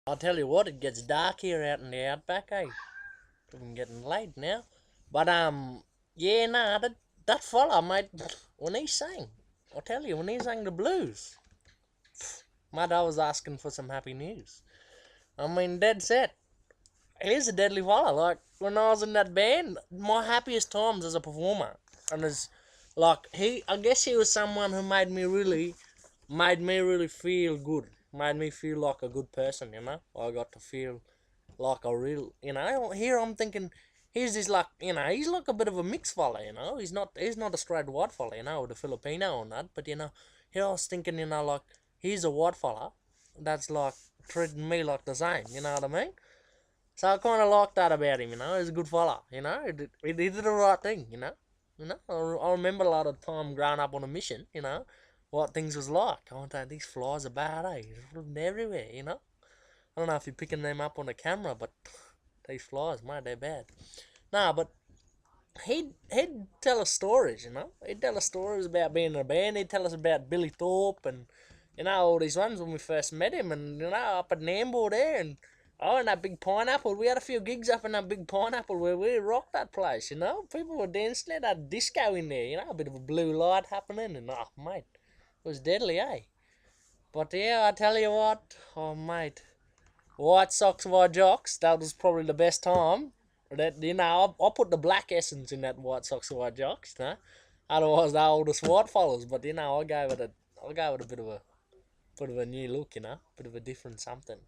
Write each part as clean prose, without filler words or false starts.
I'll tell you what, it gets dark here out in the outback, eh? I'm getting late now. But, yeah, nah, that fella, mate, when he sang, I'll tell you, when he sang the blues, mate, I was asking for some happy news. I mean, dead set. He's a deadly fella. Like, when I was in that band, my happiest times as a performer. And as, like, I guess he was someone who made me really feel good. Made me feel like a good person, you know? I got to feel like a real, here I'm thinking, he's this like, he's like a bit of a mixed fella, he's not a straight white fella, with a Filipino or not, but here I was thinking, like, he's a white fella that's like treating me like the same, you know what I mean? So I kind of like that about him, he's a good fella, he did the right thing, I remember a lot of time growing up on a mission, what things was like. I went, these flies are bad, eh? They're everywhere, I don't know if you're picking them up on the camera, but these flies, mate, they're bad. Nah, but he'd tell us stories, He'd tell us stories about being in a band. He'd tell us about Billy Thorpe and, all these ones when we first met him and, up at Nambour there and, oh, in that big pineapple. We had a few gigs up in that big pineapple where we rocked that place, People were dancing there, that disco in there, a bit of a blue light happening and, oh, mate, it was deadly, eh? But yeah, I tell you what, oh, mate. White Sox, White Jocks, that was probably the best time. That I put the black essence in that White Sox, White Jocks, Otherwise, they're all just white fellas. But I gave it a bit of a new look, bit of a different something.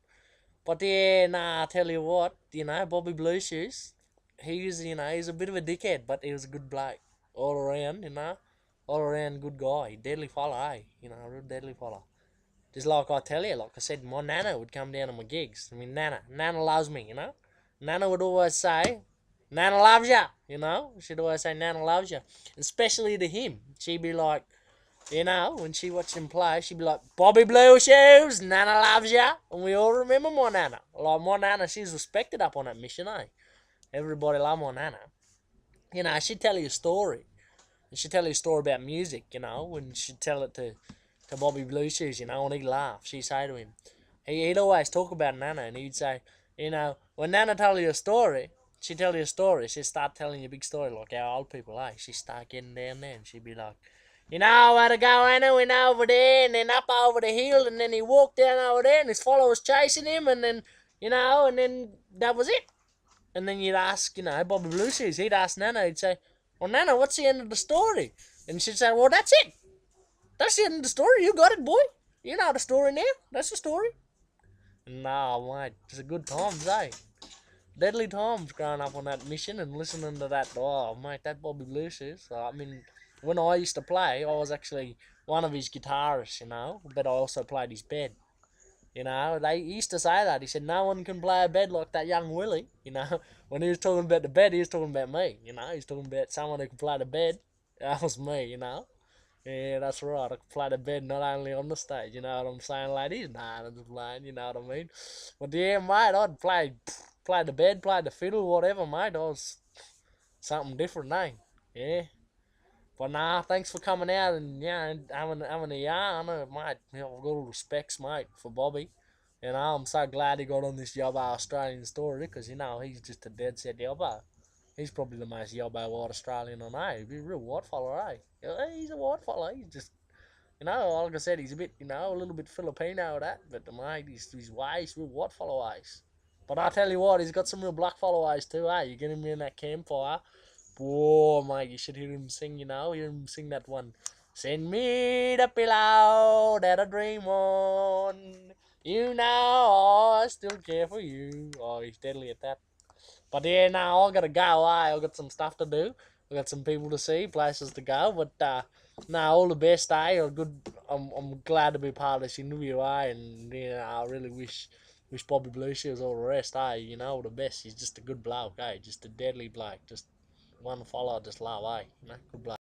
But yeah, nah, I tell you what, Bobby Blue Shoes, he's a bit of a dickhead, but he was a good bloke all around, all around good guy, deadly fella, eh? A real deadly fella. Just like I tell you, like I said, my Nana would come down to my gigs. I mean, Nana loves me, Nana would always say, Nana loves ya, She'd always say, Nana loves ya. Especially to him. She'd be like, when she watched him play, she'd be like, Bobby Blue Shoes, Nana loves ya. And we all remember my Nana. Like, my Nana, she's respected up on that mission, eh? Everybody loved my Nana. She'd tell you a story. And she'd tell you a story about music, when she'd tell it to Bobby Blue Shoes, and he'd laugh. She'd say to him, he'd always talk about Nana, and he'd say, when Nana tell you a story, she'd tell you a story. She'd start telling you a big story like our old people, eh? She'd start getting down there, and she'd be like, where to go, Anna? Went over there, and then up over the hill, and then he walked down over there, and his followers chasing him, and then, and then that was it. And then you'd ask, Bobby Blue Shoes, he'd ask Nana, he'd say, well, Nana, what's the end of the story? And she'd say, well, that's it. That's the end of the story. You got it, boy. You know the story now. That's the story. Nah, mate. It's a good times, eh? Deadly times growing up on that mission and listening to that. Oh, mate, that Bobby Blue Shoes. I mean, when I used to play, I was actually one of his guitarists, but I also played his bed. They used to say that. He said, no one can play a bed like that young Willie. When he was talking about the bed, he was talking about me. He was talking about someone who could play the bed. That was me. Yeah, that's right. I could play the bed not only on the stage, you know what I'm saying, ladies? Nah, I'm just playing, you know what I mean? But yeah, mate, I'd play the bed, play the fiddle, whatever, mate. I was something different, eh? Yeah. But nah, thanks for coming out and having a yarn, mate. I've got all respects, mate, for Bobby. I'm so glad he got on this Yobbo Australian story because he's just a dead set Yobbo. He's probably the most Yobbo white Australian I know. He's a real white fella, eh? Yeah, he's a white fella. He's just, like I said, he's a bit, a little bit Filipino with that, but mate, his ways, real white fella ways. But I tell you what, he's got some real black fella ways too, eh? You get him in that campfire. Whoa, mate, you should hear him sing, hear him sing that one. Send me the pillow that I dream on. I still care for you. Oh, he's deadly at that. But yeah, now I gotta go. I got some stuff to do. I got some people to see, places to go. But all the best. Good. I'm glad to be part of this interview. And I really wish Bobby Blue Shoes all the rest. All the best. He's just a good bloke. Just a deadly bloke. Just one follow. Just love. Good bloke.